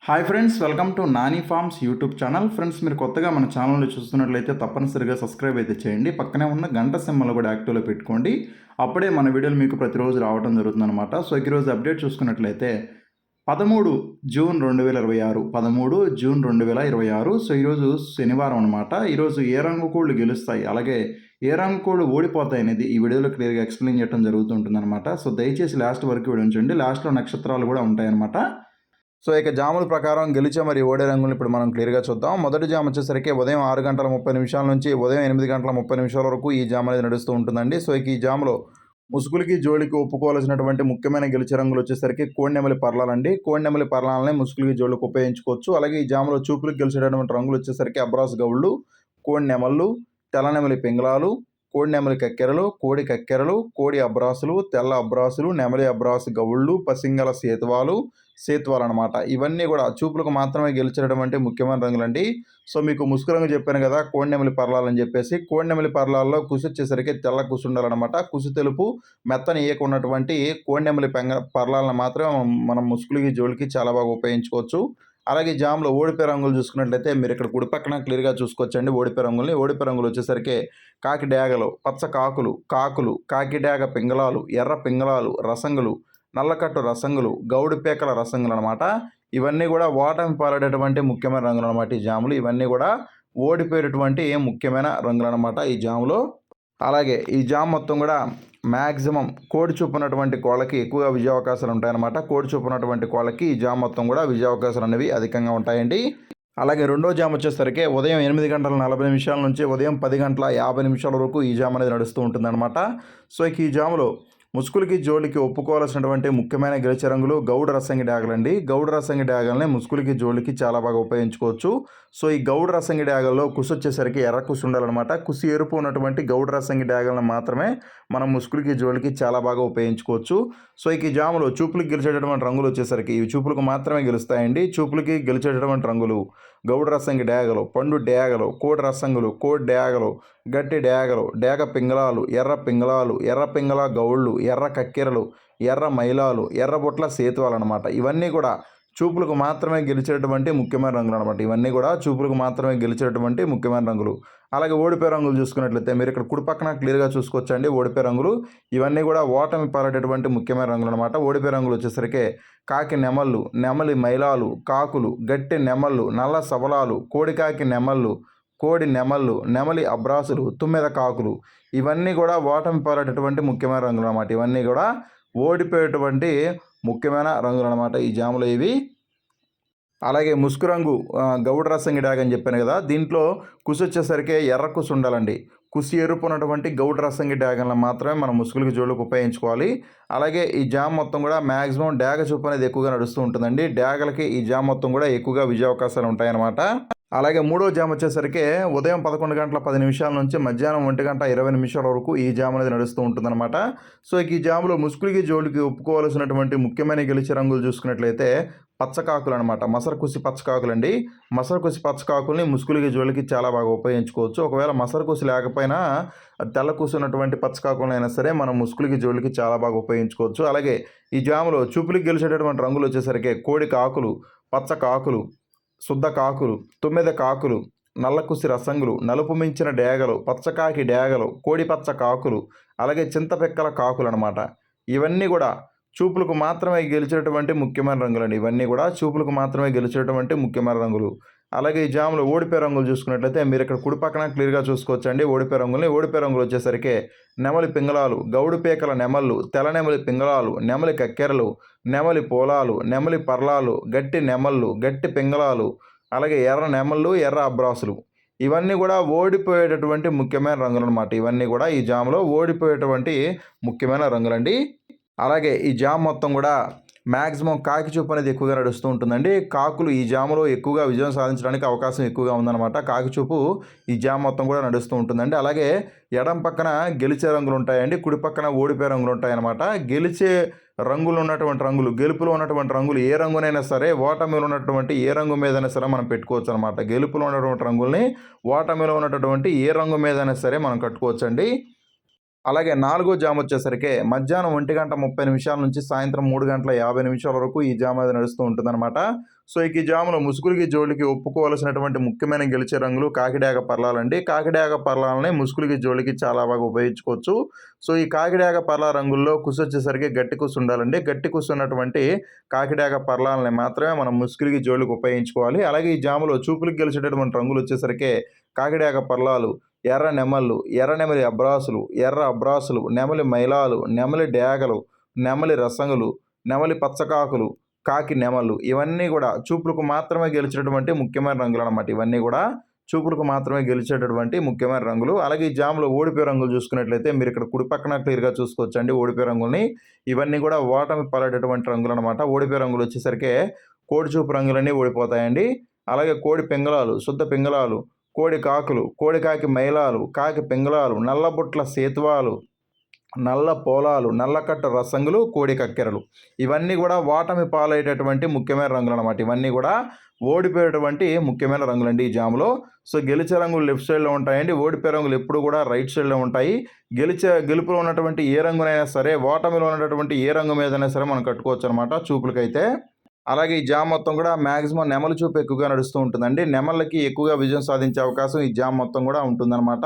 Hi friends, welcome to Nani forms YouTube channel. Friends, మీరు కొత్తగా మన ఛానల్ని చూస్తున్నట్లయితే తప్పనిసరిగా సబ్స్క్రైబ్ అయితే చేయండి. పక్కనే ఉన్న గంట సింబల్ కూడా యాక్టివ్లో పెట్టుకోండి. అప్పుడే మన వీడియోలు మీకు ప్రతిరోజు రావడం జరుగుతుందన్నమాట. సో ఈరోజు అప్డేట్ చూసుకున్నట్లయితే 13 జూన్ 2026 13 జూన్ 2026. సో ఈరోజు శనివారం అనమాట. ఈరోజు ఏ రంగు కోళ్ళు గెలుస్తాయి, అలాగే ఏ రంగు కోళ్ళు ఓడిపోతాయి అనేది ఈ వీడియోలో క్లియర్గా ఎక్స్ప్లెయిన్ చేయడం జరుగుతుంటుందన్నమాట. సో దయచేసి లాస్ట్ వరకు వీడియో ఉంచండి. లాస్ట్లో నక్షత్రాలు కూడా ఉంటాయన్నమాట. సో ఇక జాముల ప్రకారం గెలిచే మరి ఓడే రంగులను ఇప్పుడు మనం క్లియర్గా చూద్దాం. మొదటి జామ వచ్చేసరికి ఉదయం 6:30 నుంచి ఉదయం 8:30 వరకు ఈ జామ అనేది నడుస్తూ ఉంటుందండి. సో ఇక ఈ జామలో ముసుగులకి జోలికి ఒప్పుకోవాల్సినటువంటి ముఖ్యమైన గెలిచే రంగులు వచ్చేసరికి కోడినెమలి పర్లాలండి. కోడినెమలి పర్లాలనే ముసుగులకి జోలికి ఉపయోగించుకోవచ్చు. అలాగే ఈ జామలో చూపులకు గెలిచేటటువంటి రంగులు వచ్చేసరికి అబ్రాస్ గౌళ్ళు, కోడి నెమళ్ళు, తెల్లనెమలి పింగళాలు, కోడి నెమలి కక్కెరలు, కోడి కక్కెరలు, కోడి అబ్రాసులు, తెల్ల అబ్రాసులు, నెమలి అబ్రాసు గౌళ్ళు, పసింగల సేతువాలు అనమాట. ఇవన్నీ కూడా చూపులకు మాత్రమే గెలిచేటటువంటి ముఖ్యమైన రంగులండి. సో మీకు ముసుగు రంగు చెప్పాను కదా, కోడి నెమలి పర్లాలని చెప్పేసి. కోడి నెమలి పర్లాల్లో కుసు వచ్చేసరికి తెల్ల కుసు ఉండాలన్నమాట. కుసు తెలుపు మెత్తని ఈక ఉన్నటువంటి కోడి నెమలి పర్లాలను మాత్రమే మనం ముసుగులకి జోలికి చాలా బాగా ఉపయోగించుకోవచ్చు. అలాగే జామ్లో ఓడిపోయే రంగులు చూసుకున్నట్లయితే మీరు ఇక్కడ కుడి పక్కన క్లియర్గా చూసుకోవచ్చండి. ఓడిపోయే రంగుల్ని ఓడిపోయే రంగులు వచ్చేసరికి కాకి డేగలు, పచ్చ కాకులు, కాకి డేగ పింగళాలు, ఎర్ర పింగళాలు, రసంగులు, నల్లకట్టు రసంగులు, గౌడి పేకల రసంగులు అనమాట. ఇవన్నీ కూడా ఓటమి పాలడేటువంటి ముఖ్యమైన రంగులు అనమాట. ఈ జాములు ఇవన్నీ కూడా ఓడిపోయేటటువంటి ముఖ్యమైన రంగులు అనమాట ఈ జాములో. అలాగే ఈ జామ్ మొత్తం కూడా మ్యాక్సిమం కోడి చూపు ఉన్నటువంటి కోళ్ళకి ఎక్కువగా విజయ అవకాశాలు ఉంటాయన్నమాట. కోడి చూపు ఉన్నటువంటి కోళ్ళకి ఈ జామ్ మొత్తం కూడా విజయ అవకాశాలు అనేవి అధికంగా ఉంటాయండి. అలాగే రెండో జామ్ వచ్చేసరికి ఉదయం 8:40 నుంచి ఉదయం 10:50 వరకు ఈ జామ్ అనేది నడుస్తూ ఉంటుందన్నమాట. సో ఇక ఈ జాములో ముసుగులకి జోలికి ఒప్పుకోవాల్సినటువంటి ముఖ్యమైన గెలిచే రంగులు గౌడ రసంగి డాగలండి. గౌడ రసంగి డాగల్ని ముసుగులకి జోలికి చాలా బాగా ఉపయోగించుకోవచ్చు. సో ఈ గౌడ రసంగి డాగల్లో కుసు వచ్చేసరికి ఎర్ర కుసు ఉండాలన్నమాట. కుసు ఎరుపు ఉన్నటువంటి గౌడ రసంగి డాగలను మాత్రమే మనం ముసుగులకి జోలికి చాలా బాగా ఉపయోగించుకోవచ్చు. సో ఈ జాములో చూపులకు గెలిచేటటువంటి రంగులు వచ్చేసరికి ఇవి చూపులకు మాత్రమే గెలుస్తాయండి. చూపులకి గెలిచేటటువంటి రంగులు గౌడ రసంగి డేగలు, పండు డేగలు, కోడి రసంగులు, కోడి డేగలు, గట్టి డేగలు, డేగ పింగళాలు, ఎర్ర పింగళ గౌళ్ళు, ఎర్ర కక్కెరలు, ఎర్ర మైలాలు, ఎర్రబొట్ల సేతువాలు అనమాట. ఇవన్నీ కూడా చూపులకు మాత్రమే గెలిచేటువంటి ముఖ్యమైన రంగులు అనమాట. ఇవన్నీ కూడా చూపులకు మాత్రమే గెలిచేటువంటి ముఖ్యమైన రంగులు. అలాగే ఓడిపోయే రంగులు చూసుకున్నట్లయితే మీరు ఇక్కడ కుడి పక్కన క్లియర్గా చూసుకోవచ్చండి. ఓడిపోయే రంగులు ఇవన్నీ కూడా ఓటమి పాలేటటువంటి ముఖ్యమైన రంగులు అనమాట. ఓడిపోయే రంగులు వచ్చేసరికి కాకి నెమళ్ళు, నెమలి మైలాలు, కాకులు, గట్టి నెమళ్ళు, నల్ల సవలాలు, కోడికాకి నెమళ్ళు, కోడి నెమళ్ళు, నెమలి అబ్రాసులు, తుమ్మెద కాకులు, ఇవన్నీ కూడా ఓటమి పాలేటటువంటి ముఖ్యమైన రంగులు అనమాట. ఇవన్నీ కూడా ఓడిపోయేటువంటి ముఖ్యమైన రంగులు అనమాట ఈ జాములు ఇవి. అలాగే ముసుగు రంగు గౌడ రసంగి డాగ్ అని చెప్పాను కదా, దీంట్లో కుసు వచ్చేసరికి ఎర్ర కుసు ఉండాలండి. కుసి ఎరుపు ఉన్నటువంటి గౌడ రసంగి డాగలను మాత్రమే మనం ముసుగులకి జోళ్ళకు ఉపయోగించుకోవాలి. అలాగే ఈ జామ్ మొత్తం కూడా మ్యాక్సిమం డాగ చూపు అనేది ఎక్కువగా నడుస్తూ ఉంటుందండి. డాగలకి ఈ జామ్ మొత్తం కూడా ఎక్కువగా విజయ అవకాశాలు ఉంటాయన్నమాట. అలాగే మూడో జామ్ వచ్చేసరికి ఉదయం 11:10 నుంచి మధ్యాహ్నం 1:20 వరకు ఈ జామ్ అనేది నడుస్తూ ఉంటుందన్నమాట. సో ఈ జాములో ముసుగులకి జోలికి ఒప్పుకోవాల్సినటువంటి ముఖ్యమైన గెలిచే రంగులు చూసుకున్నట్లయితే పచ్చకాకులు అనమాట. మసరకుసి పచ్చకాకులండి. మసరకుసి పచ్చకాకుల్ని ముసుగులకి జోలికి చాలా బాగా ఉపయోగించుకోవచ్చు. ఒకవేళ మసరకుసి లేకపోయినా తెల్ల కూసున్నటువంటి పచ్చకాకులైనా సరే మనం ముసుగులకి జోలికి చాలా బాగా ఉపయోగించుకోవచ్చు. అలాగే ఈ జాములో చూపులకి గెలిచేటటువంటి రంగులు వచ్చేసరికి కోడి కాకులు, పచ్చ కాకులు, శుద్ధ కాకులు, తుమ్మెద కాకులు, నల్లకుసి రసంగులు, నలుపు మించిన డేగలు, పచ్చకాకి డేగలు, కోడి పచ్చ కాకులు, అలాగే చింతపెక్కల కాకులు అనమాట. ఇవన్నీ కూడా చూపులకు మాత్రమే గెలిచేటటువంటి ముఖ్యమైన రంగులండి. ఇవన్నీ కూడా చూపులకు మాత్రమే గెలిచేటటువంటి ముఖ్యమైన రంగులు. అలాగే ఈ జాములో ఓడిపోయే రంగులు చూసుకున్నట్లయితే మీరు ఇక్కడ కుడి పక్కన క్లియర్గా చూసుకోవచ్చండి. ఓడిపోయే రంగులు వచ్చేసరికి నెమలి పింగళాలు, గౌడు పేకల నెమళ్ళు, తెల్ల నెమలి పింగళాలు, నెమలి కక్కెరలు, నెమలి పోలాలు, నెమలి పర్లాలు, గట్టి నెమళ్ళు, గట్టి పింగళాలు, అలాగే ఎర్ర నెమళ్ళు, ఎర్ర అబ్రాసులు, ఇవన్నీ కూడా ఓడిపోయేటటువంటి ముఖ్యమైన రంగులు అనమాట. ఇవన్నీ కూడా ఈ జాములో ఓడిపోయేటువంటి ముఖ్యమైన రంగులండి. అలాగే ఈ జామ్ మొత్తం కూడా మ్యాక్సిమం కాకి చూపు అనేది ఎక్కువగా నడుస్తూ ఉంటుందండి. కాకులు ఈ జాములో ఎక్కువగా విజయం సాధించడానికి అవకాశం ఎక్కువగా ఉందన్నమాట. కాకి చూపు ఈ జామ్ మొత్తం కూడా నడుస్తూ ఉంటుందండి. అలాగే ఎడం పక్కన గెలిచే రంగులు ఉంటాయండి, కుడి పక్కన ఓడిపోయే రంగులు ఉంటాయన్నమాట. గెలిచే రంగులు ఉన్నటువంటి రంగులు, గెలుపులో ఉన్నటువంటి రంగులు ఏ రంగునైనా సరే ఓటమిలో ఉన్నటువంటి ఏ రంగు మీదైనా సరే మనం పెట్టుకోవచ్చు అనమాట. గెలుపులో ఉన్నటువంటి రంగుల్ని ఓటమిలో ఉన్నటువంటి ఏ రంగు మీదైనా సరే మనం కట్టుకోవచ్చండి. అలాగే నాలుగో జామ్ వచ్చేసరికి మధ్యాహ్నం 1:30 నుంచి సాయంత్రం 3:50 వరకు ఈ జామ్ అది నడుస్తూ ఉంటుందన్నమాట. సో ఇక ఈ జాములో ముసుగులకి జోలికి ఒప్పుకోవాల్సినటువంటి ముఖ్యమైన గెలిచే రంగులు కాకిడాక పర్లాలండి. కాకిడాక పర్లాలని ముసుగులకి జోలికి చాలా బాగా ఉపయోగించుకోవచ్చు. సో ఈ కాకిడాక పర్లా రంగుల్లో కుసొచ్చేసరికి గట్టి కుసు ఉండాలండి. గట్టి కుసు ఉన్నటువంటి కాకిడాక పర్లాలని మాత్రమే మనం ముసుగులకి జోలికి ఉపయోగించుకోవాలి. అలాగే ఈ జాములో చూపులకు గెలిచేటటువంటి రంగులు వచ్చేసరికి కాకిడాక పర్లాలు, ఎర్ర నెమళ్ళు, ఎర్ర నెమలి అబ్రాసులు, ఎర్ర అబ్రాసులు, నెమలి మైలాలు, నెమలి డేగలు, నెమలి రసంగులు, నెమలి పచ్చకాకులు, కాకి నెమళ్ళు ఇవన్నీ కూడా చూపులకు మాత్రమే గెలిచేటటువంటి ముఖ్యమైన రంగులు అనమాట. ఇవన్నీ కూడా చూపులకు మాత్రమే గెలిచేటటువంటి ముఖ్యమైన రంగులు. అలాగే ఈ జామ్లో ఓడిపోయే రంగులు చూసుకున్నట్లయితే మీరు ఇక్కడ కుడి పక్కన క్లియర్గా చూసుకోవచ్చండి ఓడిపోయే రంగుల్ని. ఇవన్నీ కూడా ఓటమి పాలైనటువంటి రంగులు అనమాట. ఓడిపోయే రంగులు వచ్చేసరికి కోడి చూపు రంగులన్నీ ఓడిపోతాయండి. అలాగే కోడి పింగళాలు, శుద్ధ పింగళాలు, కోడి కాకులు, కోడి కాకి మైలాలు, కాకి పింగళాలు, నల్లబుట్ల సేతువాలు, నల్ల పోలాలు, నల్లకట్ట రసంగులు, కోడి కక్కెరలు ఇవన్నీ కూడా ఓటమి పాలయ్యేటటువంటి ముఖ్యమైన రంగులు అనమాట. ఇవన్నీ కూడా ఓడిపోయేటువంటి ముఖ్యమైన రంగులండి ఈ జాములో. సో గెలిచే రంగులు లెఫ్ట్ సైడ్లో ఉంటాయండి. ఓడిపోయే రంగులు ఎప్పుడు కూడా రైట్ సైడ్లో ఉంటాయి. గెలుపులో ఉన్నటువంటి ఏ రంగునైనా సరే, ఓటమిలో ఉన్నటువంటి ఏ రంగు మీదైనా సరే మనం కట్టుకోవచ్చు అనమాట చూపులకైతే. అలాగే ఈ జామ్ మొత్తం కూడా మ్యాక్సిమం నెమలి చూపు ఎక్కువగా నడుస్తూ ఉంటుందండి. నెమళ్ళకి ఎక్కువగా విజయం సాధించే అవకాశం ఈ జామ్ మొత్తం కూడా ఉంటుందన్నమాట.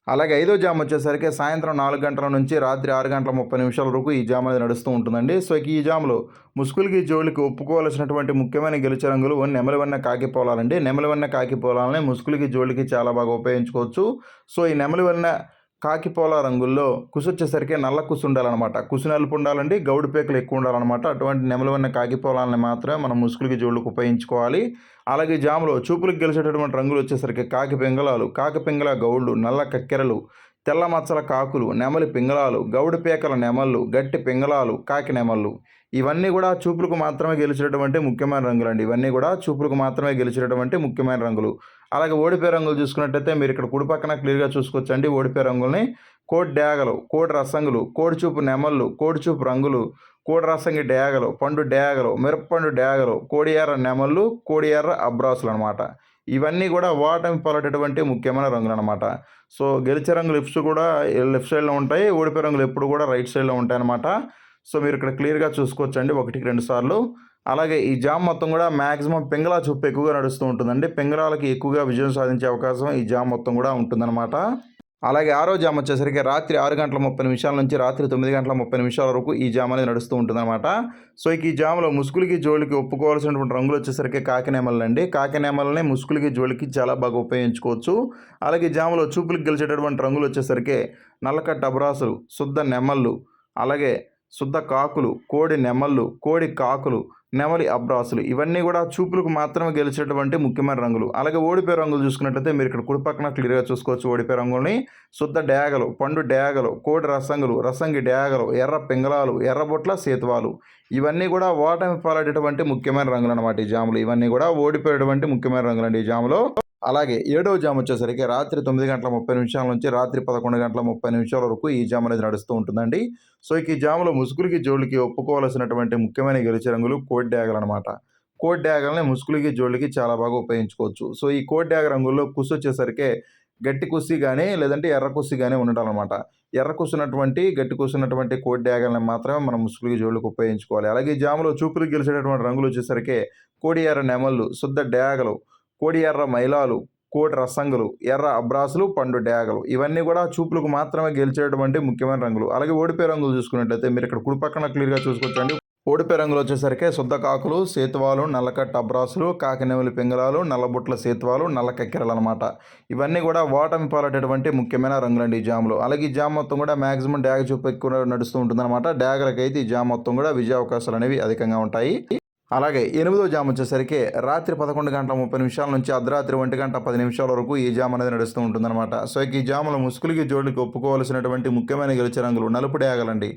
అలాగే ఐదో జామ్ వచ్చేసరికి సాయంత్రం 4 గంటల నుంచి రాత్రి 6 గంటల 30 వరకు ఈ జామ్ అనేది నడుస్తూ ఉంటుందండి. సో ఈ జామ్లో ముసుగులకి జోలికి ఒప్పుకోవాల్సినటువంటి ముఖ్యమైన గెలిచే రంగులు నెమలివన్న కాకి పోలాలండి. నెమలివన్న కాకి పోలాలని ముసుగులకి జోలికి చాలా బాగా ఉపయోగించుకోవచ్చు. సో ఈ నెమలివన్న కాకిపోల రంగుల్లో కుసు వచ్చేసరికి నల్ల కుసు ఉండాలన్నమాట. కుసు నలుపు ఉండాలండి, గౌడు పేకలు ఎక్కువ ఉండాలన్నమాట. అటువంటి నెమలివన్న కాకిపోలాలని మాత్రమే మనం ముసుగులకి జోళ్ళకు ఉపయోగించుకోవాలి. అలాగే జాములో చూపులకు గెలిచేటటువంటి రంగులు వచ్చేసరికి కాకి పింగళాలు, కాకి పింగళ గౌళ్ళు, నల్ల కక్కెరలు, తెల్ల మచ్చల కాకులు, నెమలి పింగళాలు, గౌడు పేకల నెమళ్ళు, గట్టి పింగళాలు, కాకి నెమళ్ళు ఇవన్నీ కూడా చూపులకు మాత్రమే గెలిచేటటువంటి ముఖ్యమైన రంగులండి. ఇవన్నీ కూడా చూపులకు మాత్రమే గెలిచేటటువంటి ముఖ్యమైన రంగులు. అలాగే ఓడిపోయే రంగులు చూసుకున్నట్టయితే మీరు ఇక్కడ కుడి పక్కన క్లియర్గా చూసుకోవచ్చండి ఓడిపోయే రంగుల్ని. కోడి డేగలు, కోడి రసంగులు, కోడి చూపు నెమళ్ళు, కోడి చూపు రంగులు, కోడి రసంగి డేగలు, పండు డేగలు, మిరపపండు డేగలు, కోడి ఎర్ర నెమళ్ళు, కోడి ఎర్ర అబ్రాసులు అనమాట. ఇవన్నీ కూడా ఓటమి పాలటటువంటి ముఖ్యమైన రంగులు అనమాట. సో గెలిచే రంగులు లెఫ్ట్ సైడ్లో ఉంటాయి. ఓడిపోయే రంగులు ఎప్పుడు కూడా రైట్ సైడ్లో ఉంటాయి అనమాట. సో మీరు ఇక్కడ క్లియర్గా చూసుకోవచ్చండి 1-2 సార్లు. అలాగే ఈ జామ్ మొత్తం కూడా మ్యాక్సిమం పింగళా చూపు ఎక్కువగా నడుస్తూ ఉంటుందండి. పింగళాలకి ఎక్కువగా విజయం సాధించే అవకాశం ఈ జామ్ మొత్తం కూడా ఉంటుందన్నమాట. అలాగే ఆరో జామ్ వచ్చేసరికి రాత్రి 6 గంటల 30 నుంచి రాత్రి 9 గంటల 30 వరకు ఈ జామ్ అనేది నడుస్తూ ఉంటుందన్నమాట. సో ఈ జామ్లో ముసుగులకి జోలికి ఒప్పుకోవాల్సినటువంటి రంగులు వచ్చేసరికి కాకినేమలు అండి. కాకినేమలని ముసుగులకి జోలికి చాలా బాగా ఉపయోగించుకోవచ్చు. అలాగే ఈ జామ్లో చూపులకు గెలిచేటటువంటి రంగులు వచ్చేసరికి నల్లకట్ట అబ్రాసులు, శుద్ధ నెమళ్ళు, అలాగే శుద్ధ కాకులు, కోడి నెమళ్ళు, కోడి కాకులు, నెమలి అబ్రాసులు ఇవన్నీ కూడా చూపులకు మాత్రమే గెలిచేటువంటి ముఖ్యమైన రంగులు. అలాగే ఓడిపోయే రంగులు చూసుకున్నట్లయితే మీరు ఇక్కడ కుడి పక్కన క్లియర్గా చూసుకోవచ్చు ఓడిపోయే రంగుల్ని. శుద్ధ డేగలు, పండు డేగలు, కోడి రసంగులు, రసంగి డేగలు, ఎర్ర పింగళాలు, ఎర్రబొట్ల సేతువాలు ఇవన్నీ కూడా ఓటమి పాలేటటువంటి ముఖ్యమైన రంగులు అనమాట. ఈ జాములు ఇవన్నీ కూడా ఓడిపోయేటువంటి ముఖ్యమైన రంగులు అండి ఈ జాములో. అలాగే ఏడవ జామ్ వచ్చేసరికి రాత్రి 9 గంటల 30 నుంచి రాత్రి 11 గంటల 30 వరకు ఈ జామ్ అనేది నడుస్తూ ఉంటుందండి. సో ఈ జాములో ముసుగులకి జోళ్ళకి ఒప్పుకోవాల్సినటువంటి ముఖ్యమైన గెలిచే రంగులు కోడి డ్యాగలు అనమాట. కోడి డ్యాగల్ని ముసుగులకి జోళ్ళకి చాలా బాగా ఉపయోగించుకోవచ్చు. సో ఈ కోడి డ్యాగ రంగుల్లో కుసు వచ్చేసరికి గట్టి కుస్సి కానీ లేదంటే ఎర్ర కుస్సి కానీ ఉండాలన్నమాట. ఎర్ర కుసినటువంటి గట్టి కుసినటువంటి కోడి డ్యాగల్ని మాత్రమే మనం ముసుగులకి జోళ్ళకి ఉపయోగించుకోవాలి. అలాగే ఈ జాములో చూపులకు గెలిచేటటువంటి రంగులు వచ్చేసరికి కోడి ఎర్ర నెమళ్ళు, శుద్ధ డ్యాగలు, కోడి ఎర్ర మైలాలు, కోడి రసంగులు, ఎర్ర అబ్రాసులు, పండు డేగలు ఇవన్నీ కూడా చూపులకు మాత్రమే గెలిచేటువంటి ముఖ్యమైన రంగులు. అలాగే ఓడిపోయే రంగులు చూసుకున్నట్లయితే మీరు ఇక్కడ కుడి పక్కన క్లియర్గా చూసుకోవచ్చండి. ఓడిపోయే రంగులు వచ్చేసరికి శుద్ధ కాకులు, సేతువాలు, నల్లకట్ట అబ్రాసులు, కాకినెమలి పింగళాలు, నల్లబుట్ల సేతువాలు, నల్ల కక్కెరలు అనమాట. ఇవన్నీ కూడా ఓటమి పాలటటువంటి ముఖ్యమైన రంగులండి ఈ జామ్లో. అలాగే ఈ జామ్ మొత్తం కూడా మ్యాక్సిమం డ్యాగ చూపు ఎక్కువ నడుస్తూ ఉంటుందన్నమాట. డ్యాగలకైతే ఈ జామ్ మొత్తం కూడా విజయ అవకాశాలు అనేవి అధికంగా ఉంటాయి. అలాగే 8వ జామ్ వచ్చేసరికి రాత్రి 11 గంటల 30 నుంచి అర్ధరాత్రి 1 గంట 10 వరకు ఈ జామ్ అనేది నడుస్తూ ఉంటుందన్నమాట. సో ఈ జాములో ముసుగులకి జోళ్ళకి ఒప్పుకోవాల్సినటువంటి ముఖ్యమైన గెలిచే రంగులు నలుపు డ్యాగలండి.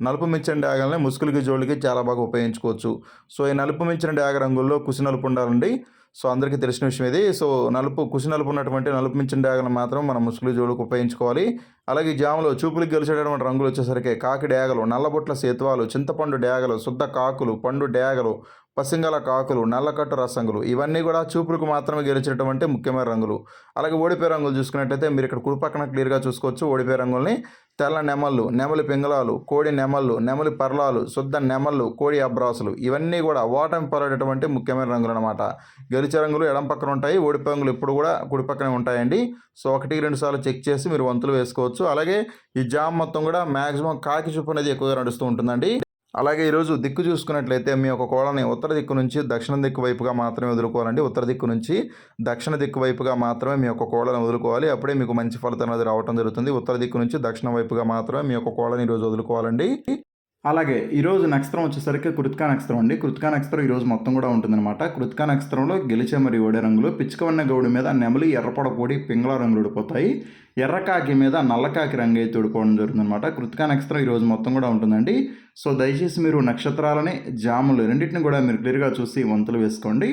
నలుపు మించిన డ్యాగల్ని ముసుగులకి జోళ్ళకి చాలా బాగా ఉపయోగించుకోవచ్చు. సో ఈ నలుపు మించిన డ్యాగ రంగుల్లో కుసి నలుపు ఉండాలండి. సో అందరికీ తెలిసిన విషయం ఇది. సో కుసి నలుపు ఉన్నటువంటి నలుపు మించిన డ్యాగలను మాత్రం మనం ముసుగుల జోళ్ళకి ఉపయోగించుకోవాలి. అలాగే ఈ జాములో చూపులకు గెలిచేటటువంటి రంగులు వచ్చేసరికి కాకి డ్యాగలు, నల్లబొట్ల సేతువాలు, చింతపండు డ్యాగలు, శుద్ధ కాకులు, పండు డ్యాగలు, పసింగల కాకులు, నల్లకట్టు రసంగులు ఇవన్నీ కూడా చూపులకు మాత్రమే గెలిచినటువంటి ముఖ్యమైన రంగులు. అలాగే ఓడిపోయే రంగులు చూసుకున్నట్టయితే మీరు ఇక్కడ కుడి పక్కన క్లియర్గా చూసుకోవచ్చు ఓడిపోయే రంగుల్ని. తెల్ల నెమళ్ళు, నెమలి పింగళాలు, కోడి నెమళ్ళు, నెమలి పర్లాలు, శుద్ధ నెమళ్ళు, కోడి అబ్రాసులు ఇవన్నీ కూడా ఓటమి పాలైనటువంటి ముఖ్యమైన రంగులు అనమాట. గెలిచే రంగులు ఎడం పక్కన ఉంటాయి, ఓడిపోయే రంగులు ఎప్పుడు కూడా కుడి పక్కనే ఉంటాయండి. సో 1-2 సార్లు చెక్ చేసి మీరు వంతులు వేసుకోవచ్చు. అలాగే ఈ జామ్ మొత్తం కూడా మ్యాక్సిమం కాకి చూపు అనేది ఎక్కువగా నడుస్తూ ఉంటుందండి. అలాగే ఈరోజు దిక్కు చూసుకున్నట్లయితే మీ యొక్క కోళ్ళని ఉత్తర దిక్కు నుంచి దక్షిణ దిక్కు వైపుగా మాత్రమే వదులుకోవాలండి. ఉత్తర దిక్కు నుంచి దక్షిణ దిక్కు వైపుగా మాత్రమే మీ యొక్క కోళ్ళని వదులుకోవాలి. అప్పుడే మీకు మంచి ఫలితం అనేది రావడం జరుగుతుంది. ఉత్తర దిక్కు నుంచి దక్షిణ వైపుగా మాత్రమే మీ యొక్క కోళ్ళని ఈరోజు వదులుకోవాలండి. అలాగే ఈరోజు నక్షత్రం వచ్చేసరికి కృతికా నక్షత్రం అండి. కృతికా నక్షత్రం ఈరోజు మొత్తం కూడా ఉంటుందన్నమాట. కృతికా నక్షత్రంలో గెలిచే మరియు ఓడే రంగులు పిచ్చుకవన్న గౌడి మీద నెమలి, ఎర్రపొడ కోడి, పింగళ రంగులు ఊడిపోతాయి. ఎర్రకాకి మీద నల్లకాకి రంగు అయితే ఊడిపోవడం జరుగుతుందన్నమాట. కృతికా నక్షత్రం ఈరోజు మొత్తం కూడా ఉంటుందండి. సో దయచేసి మీరు నక్షత్రాలని, జాములు రెండింటిని కూడా మీరు క్లియర్గా చూసి వంతులు వేసుకోండి.